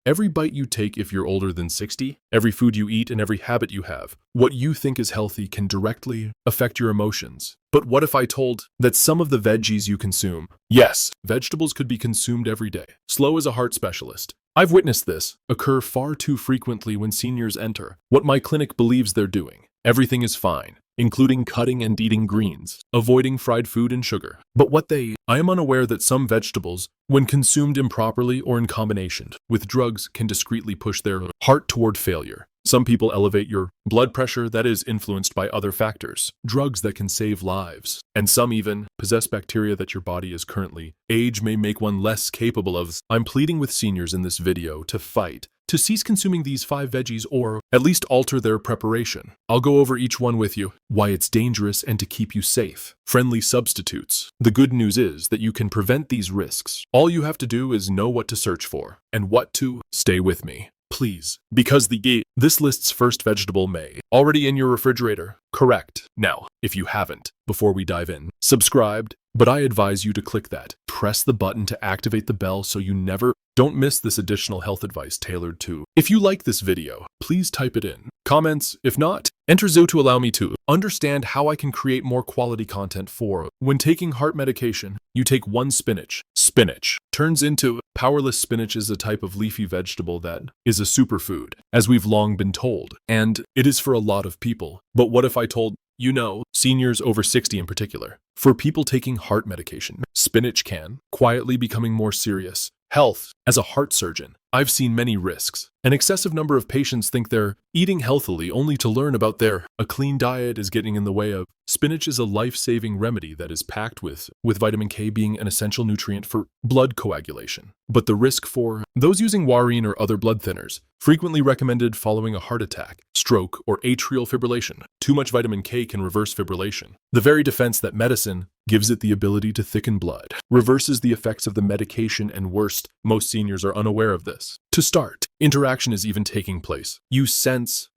Every bite you take if you're older than 60, every food you eat and every habit you have, what you think is healthy can directly affect your emotions. But what if I told that some of the veggies you consume, yes, vegetables could be consumed every day, slow as a heart specialist. I've witnessed this occur far too frequently when seniors enter what my clinic believes they're doing. Everything is fine, including cutting and eating greens, avoiding fried food and sugar. But I am unaware that some vegetables, when consumed improperly or in combination with drugs, can discreetly push their heart toward failure. Some people elevate your blood pressure that is influenced by other factors, drugs that can save lives, and some even possess bacteria that your body is currently. Age may make one less capable of. I'm pleading with seniors in this video to fight, to cease consuming these 5 veggies or at least alter their preparation. I'll go over each one with you, why it's dangerous and to keep you safe. Friendly substitutes. The good news is that you can prevent these risks. All you have to do is know what to search for and what to. Stay with me, please, because this lists first vegetable may already in your refrigerator. Correct. Now, if you haven't, before we dive in, subscribed, but I advise you to click that. Press the button to activate the bell so you don't miss this additional health advice tailored to. If you like this video, please type it in comments. If not, enter zoo to allow me to understand how I can create more quality content for. When taking heart medication, you take 1 spinach. Spinach turns into powerless. Spinach is a type of leafy vegetable that is a superfood, as we've long been told, and it is for a lot of people. But what if I told seniors over 60 in particular, for people taking heart medication, spinach can quietly becoming more serious health. As a heart surgeon, I've seen many risks. An excessive number of patients think they're eating healthily only to learn about a clean diet is getting in the way of. Spinach is a life-saving remedy that is packed with vitamin K being an essential nutrient for blood coagulation. But the risk for those using warine or other blood thinners, frequently recommended following a heart attack, stroke, or atrial fibrillation. Too much vitamin K can reverse fibrillation. The very defense that medicine gives it the ability to thicken blood, reverses the effects of the medication, and worst, most seniors are unaware of this. To start, interaction is even taking place. You sense,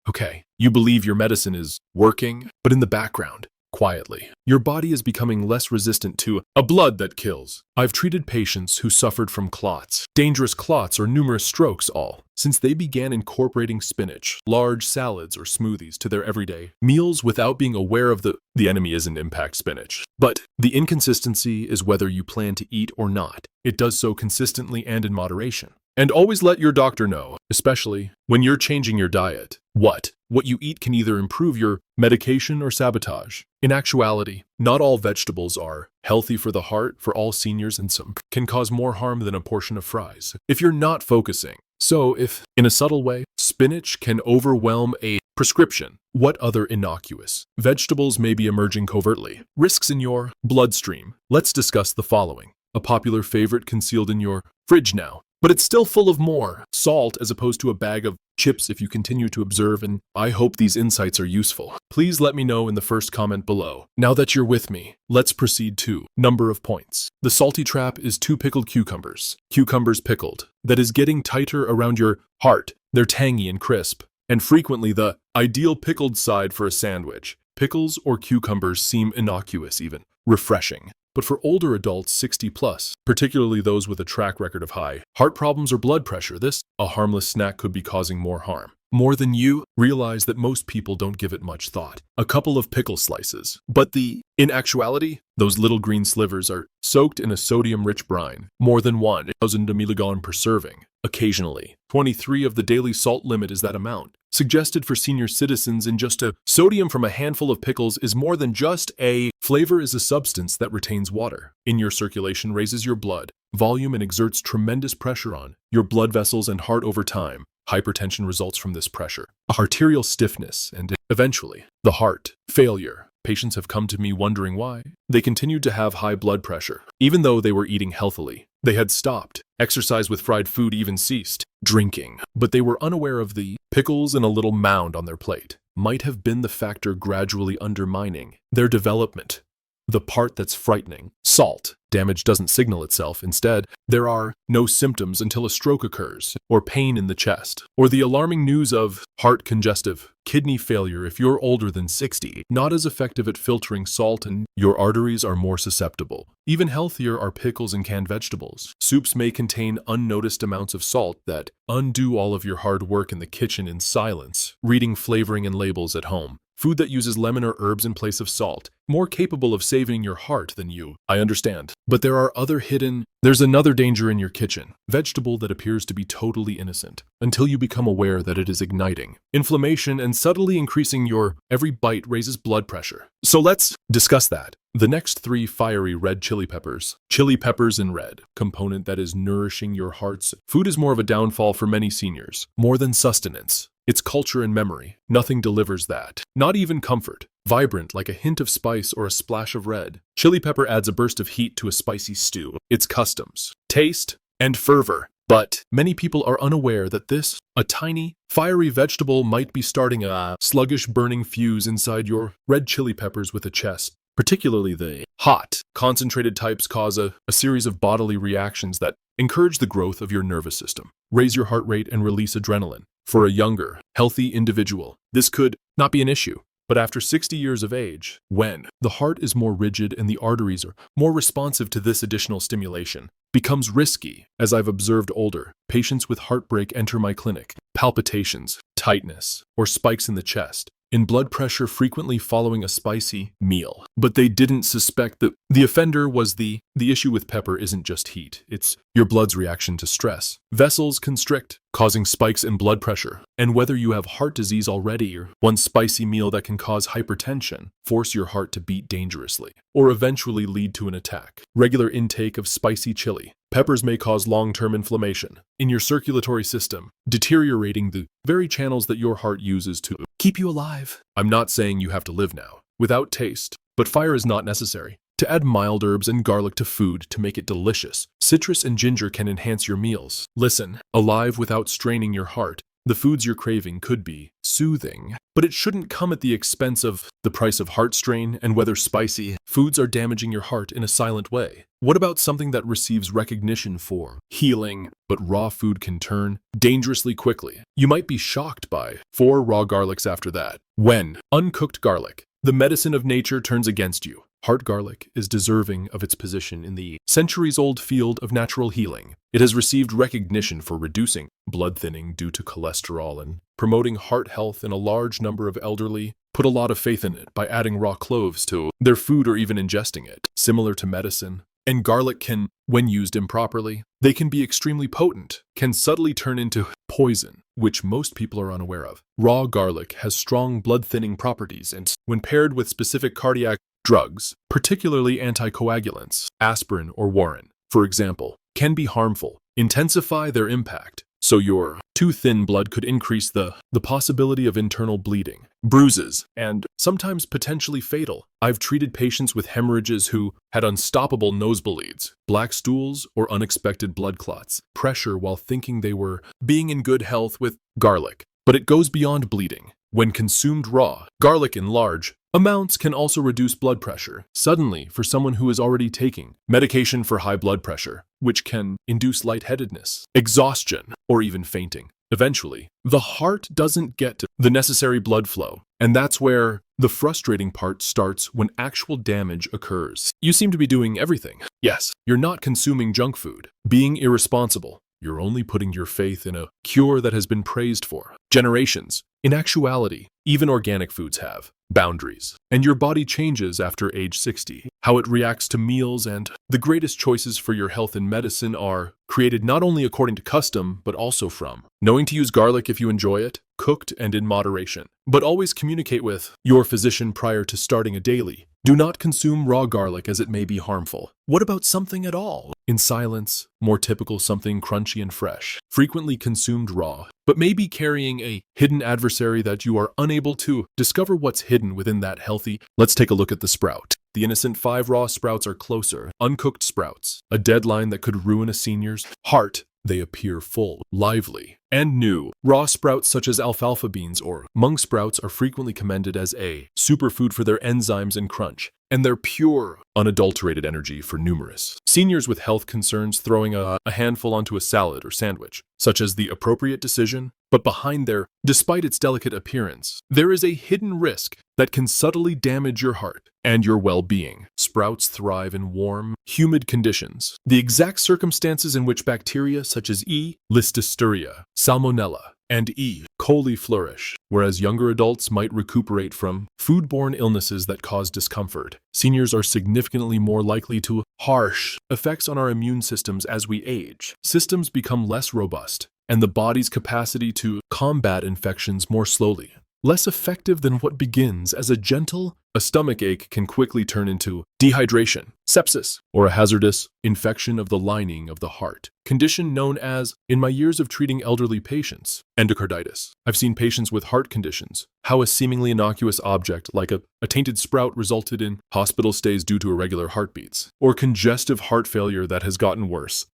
you believe your medicine is working, but in the background, quietly, your body is becoming less resistant to a blood that kills. I've treated patients who suffered from clots, dangerous clots, or numerous strokes, all since they began incorporating spinach, large salads, or smoothies to their everyday meals without being aware of the enemy isn't impact spinach. But the inconsistency is whether you plan to eat or not. It does so consistently and in moderation. And always let your doctor know, especially when you're changing your diet. What you eat can either improve your medication or sabotage. In actuality, not all vegetables are healthy for the heart for all seniors, and some can cause more harm than a portion of fries if you're not focusing. So if, in a subtle way, spinach can overwhelm a prescription, what other innocuous vegetables may be emerging covertly? Risks in your bloodstream. Let's discuss the following. A popular favorite concealed in your fridge now, but it's still full of more salt as opposed to a bag of chips if you continue to observe, and I hope these insights are useful. Please let me know in the first comment below. Now that you're with me, let's proceed to number of points. The salty trap is 2 pickled cucumbers. Cucumbers pickled. That is getting tighter around your heart. They're tangy and crisp, and frequently the ideal pickled side for a sandwich. Pickles or cucumbers seem innocuous, even refreshing. But for older adults 60 plus, particularly those with a track record of high heart problems or blood pressure, a harmless snack could be causing more harm. More than you realize that most people don't give it much thought. A couple of pickle slices. But in actuality, those little green slivers are soaked in a sodium-rich brine, more than 1,000 milligrams per serving. Occasionally, 23 of the daily salt limit is that amount. Suggested for senior citizens in just a sodium from a handful of pickles is more than just a flavor is a substance that retains water in your circulation, raises your blood volume, and exerts tremendous pressure on your blood vessels and heart over time. Hypertension results from this pressure, arterial stiffness, and eventually the heart failure. Patients have come to me wondering why they continued to have high blood pressure, even though they were eating healthily. They had stopped. Exercise with fried food even ceased. Drinking. But they were unaware of the pickles and a little mound on their plate might have been the factor gradually undermining their development. the part that's frightening. Salt. Damage doesn't signal itself. Instead, there are no symptoms until a stroke occurs, or pain in the chest, or the alarming news of heart congestive kidney failure if you're older than 60. Not as effective at filtering salt, and your arteries are more susceptible. Even healthier are pickles and canned vegetables. Soups may contain unnoticed amounts of salt that undo all of your hard work in the kitchen in silence, reading flavoring and labels at home. Food that uses lemon or herbs in place of salt, more capable of saving your heart than you. I understand. But there's another danger in your kitchen. Vegetable that appears to be totally innocent, until you become aware that it is igniting inflammation and subtly increasing your every bite raises blood pressure. So let's discuss that. The next 3 fiery red chili peppers. Chili peppers in red, component that is nourishing your hearts. Food is more of a downfall for many seniors, more than sustenance. It's culture and memory. Nothing delivers that. Not even comfort. Vibrant like a hint of spice or a splash of red. Chili pepper adds a burst of heat to a spicy stew. It's customs, taste, and fervor. But many people are unaware that a tiny, fiery vegetable might be starting a sluggish burning fuse inside your red chili peppers with a chest. Particularly the hot, concentrated types cause a series of bodily reactions that encourage the growth of your nervous system, raise your heart rate, and release adrenaline. For a younger, healthy individual, this could not be an issue. But after 60 years of age, when the heart is more rigid and the arteries are more responsive to this additional stimulation, becomes risky. As I've observed older patients with heartbreak enter my clinic, palpitations, tightness, or spikes in the chest, in blood pressure frequently following a spicy meal. But they didn't suspect that the offender was the issue with pepper isn't just heat, it's your blood's reaction to stress. Vessels constrict, causing spikes in blood pressure. And whether you have heart disease already or one spicy meal that can cause hypertension, force your heart to beat dangerously, or eventually lead to an attack. Regular intake of spicy chili peppers may cause long-term inflammation in your circulatory system, deteriorating the very channels that your heart uses to keep you alive. I'm not saying you have to live now without taste, but fire is not necessary. To add mild herbs and garlic to food to make it delicious. Citrus and ginger can enhance your meals. Listen, alive without straining your heart. The foods you're craving could be soothing, but it shouldn't come at the expense of the price of heart strain and whether spicy foods are damaging your heart in a silent way. What about something that receives recognition for healing, but raw food can turn dangerously quickly? You might be shocked by 4 raw garlics after that. When uncooked garlic, the medicine of nature turns against you. Heart garlic is deserving of its position in the centuries-old field of natural healing. It has received recognition for reducing blood thinning due to cholesterol and promoting heart health in a large number of elderly. Put a lot of faith in it by adding raw cloves to their food or even ingesting it. Similar to medicine, and garlic can, when used improperly, they can be extremely potent, can subtly turn into poison, which most people are unaware of. Raw garlic has strong blood-thinning properties, and when paired with specific cardiac drugs, particularly anticoagulants, aspirin or warfarin, for example, can be harmful, intensify their impact. So your too thin blood could increase the possibility of internal bleeding, bruises, and sometimes potentially fatal. I've treated patients with hemorrhages who had unstoppable nosebleeds, black stools, or unexpected blood clots, pressure while thinking they were being in good health with garlic. But it goes beyond bleeding. When consumed raw, garlic in large amounts can also reduce blood pressure suddenly for someone who is already taking medication for high blood pressure, which can induce lightheadedness, exhaustion, or even fainting. Eventually, the heart doesn't get the necessary blood flow, and that's where the frustrating part starts when actual damage occurs. You seem to be doing everything. Yes, you're not consuming junk food, being irresponsible. You're only putting your faith in a cure that has been praised for generations. In actuality, even organic foods have boundaries, and your body changes after age 60. How it reacts to meals and the greatest choices for your health in medicine are created not only according to custom, but also from knowing to use garlic if you enjoy it, cooked and in moderation. But always communicate with your physician prior to starting a daily. Do not consume raw garlic as it may be harmful. What about something at all? In silence, more typical something crunchy and fresh, frequently consumed raw, but maybe carrying a hidden adversary that you are unable to discover what's hidden within that healthy. Let's take a look at the sprout. The innocent 5 raw sprouts are closer, uncooked sprouts, a deadline that could ruin a senior's heart. They appear full, lively, and new. Raw sprouts such as alfalfa beans or mung sprouts are frequently commended as a superfood for their enzymes and crunch. and their pure, unadulterated energy for numerous seniors with health concerns throwing a handful onto a salad or sandwich, such as the appropriate decision. But behind there, despite its delicate appearance, there is a hidden risk that can subtly damage your heart and your well-being. Sprouts thrive in warm, humid conditions. The exact circumstances in which bacteria such as E. listeria, Salmonella, and E. coli flourish, whereas younger adults might recuperate from foodborne illnesses that cause discomfort. Seniors are significantly more likely to harsh effects on our immune systems as we age. Systems become less robust, and the body's capacity to combat infections more slowly. Less effective than what begins as a stomach ache can quickly turn into dehydration, sepsis, or a hazardous infection of the lining of the heart, condition known as, in my years of treating elderly patients, endocarditis. I've seen patients with heart conditions, how a seemingly innocuous object like a tainted sprout resulted in hospital stays due to irregular heartbeats, or congestive heart failure that has gotten worse.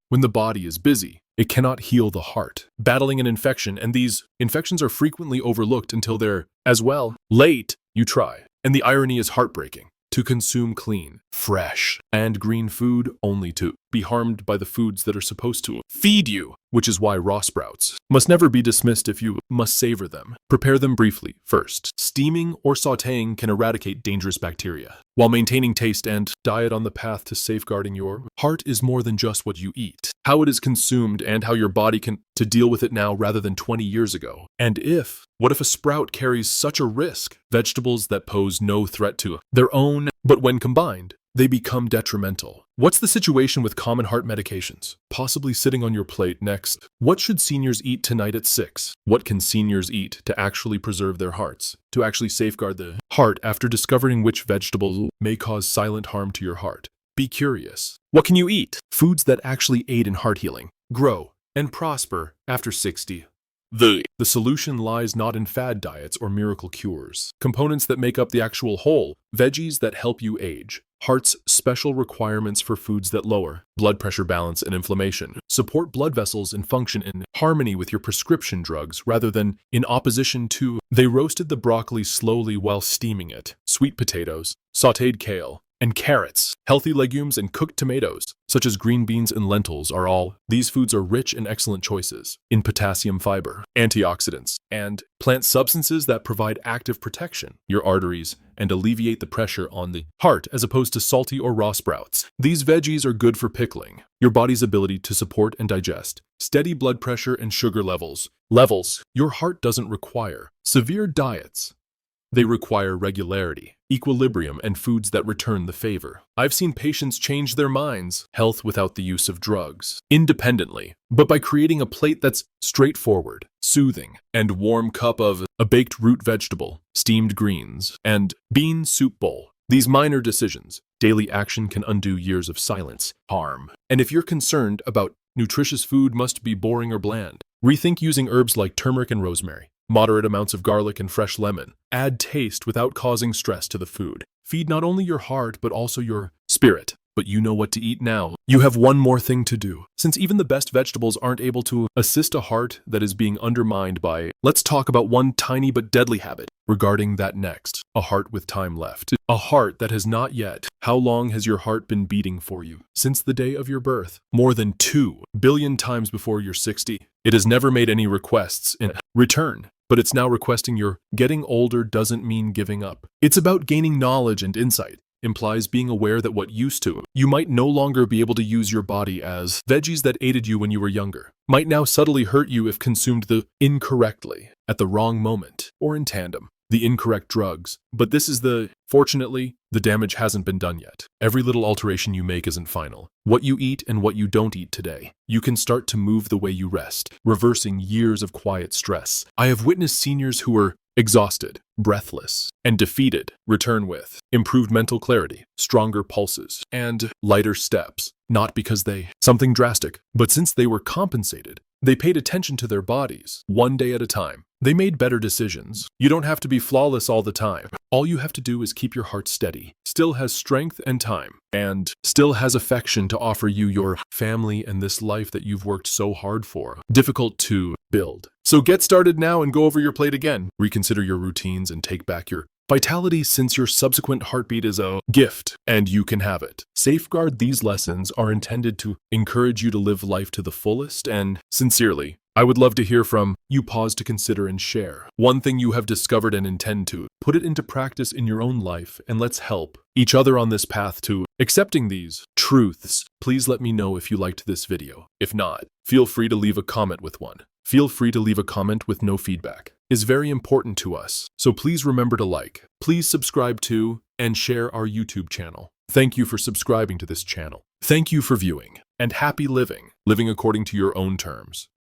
When the body is busy, it cannot heal the heart, battling an infection, and these infections are frequently overlooked until they're, as well, late. You try, and the irony is heartbreaking. To consume clean, fresh, and green food only to be harmed by the foods that are supposed to feed you, which is why raw sprouts must never be dismissed if you must savor them. Prepare them briefly. First, steaming or sautéing can eradicate dangerous bacteria, while maintaining taste and diet on the path to safeguarding your heart is more than just what you eat, how it is consumed and how your body can to deal with it now rather than 20 years ago. And what if a sprout carries such a risk? Vegetables that pose no threat to their own, but when combined, they become detrimental. What's the situation with common heart medications possibly sitting on your plate next? What should seniors eat tonight at 6? What can seniors eat to actually preserve their hearts, to actually safeguard the heart after discovering which vegetables may cause silent harm to your heart? Be curious. What can you eat? Foods that actually aid in heart healing, grow, and prosper after 60. The solution lies not in fad diets or miracle cures, components that make up the actual whole, veggies that help you age, heart's special requirements for foods that lower blood pressure balance and inflammation, support blood vessels and function in harmony with your prescription drugs rather than in opposition to. They roasted the broccoli slowly while steaming it, sweet potatoes, sautéed kale, and carrots, healthy legumes and cooked tomatoes, such as green beans and lentils these foods are rich and excellent choices in potassium, fiber, antioxidants, and plant substances that provide active protection, your arteries, and alleviate the pressure on the heart as opposed to salty or raw sprouts. These veggies are good for pickling, your body's ability to support and digest, steady blood pressure and sugar levels. Your heart doesn't require severe diets. They require regularity, equilibrium, and foods that return the favor. I've seen patients change their minds, health without the use of drugs, independently, but by creating a plate that's straightforward, soothing, and warm cup of a baked root vegetable, steamed greens, and bean soup bowl. These minor decisions, daily action can undo years of silence, harm. And if you're concerned about nutritious food must be boring or bland, rethink using herbs like turmeric and rosemary. Moderate amounts of garlic and fresh lemon. Add taste without causing stress to the food. Feed not only your heart but also your spirit. But you know what to eat now. You have one more thing to do. Since even the best vegetables aren't able to assist a heart that is being undermined by, let's talk about one tiny but deadly habit regarding that next. A heart with time left. A heart that has not yet. How long has your heart been beating for you? Since the day of your birth. More than 2 billion times before you're 60. It has never made any requests in return. But it's now requesting your getting older doesn't mean giving up. It's about gaining knowledge and insight. Implies being aware that what used to, you might no longer be able to use your body as veggies that aided you when you were younger, might now subtly hurt you if consumed incorrectly, at the wrong moment, or in tandem. The incorrect drugs. But fortunately, the damage hasn't been done yet. Every little alteration you make isn't final. What you eat and what you don't eat today. You can start to move the way you rest, reversing years of quiet stress. I have witnessed seniors who were exhausted, breathless, and defeated return with improved mental clarity, stronger pulses, and lighter steps. Not because something drastic, but since they were compensated. They paid attention to their bodies, one day at a time. They made better decisions. You don't have to be flawless all the time. All you have to do is keep your heart steady, still has strength and time, and still has affection to offer you your family and this life that you've worked so hard for. Difficult to build. So get started now and go over your plate again. Reconsider your routines and take back your Vitality, since your subsequent heartbeat is a gift and you can have it. Safeguard. These lessons are intended to encourage you to live life to the fullest, and sincerely, I would love to hear from you. Pause to consider and share one thing you have discovered and intend to put it into practice in your own life, and let's help each other on this path to accepting these truths. Please let me know if you liked this video. If not, feel free to leave a comment with one. Feel free to leave a comment with no feedback. Is very important to us, so please remember to like, please subscribe to, and share our YouTube channel. Thank you for subscribing to this channel. Thank you for viewing, and happy living according to your own terms.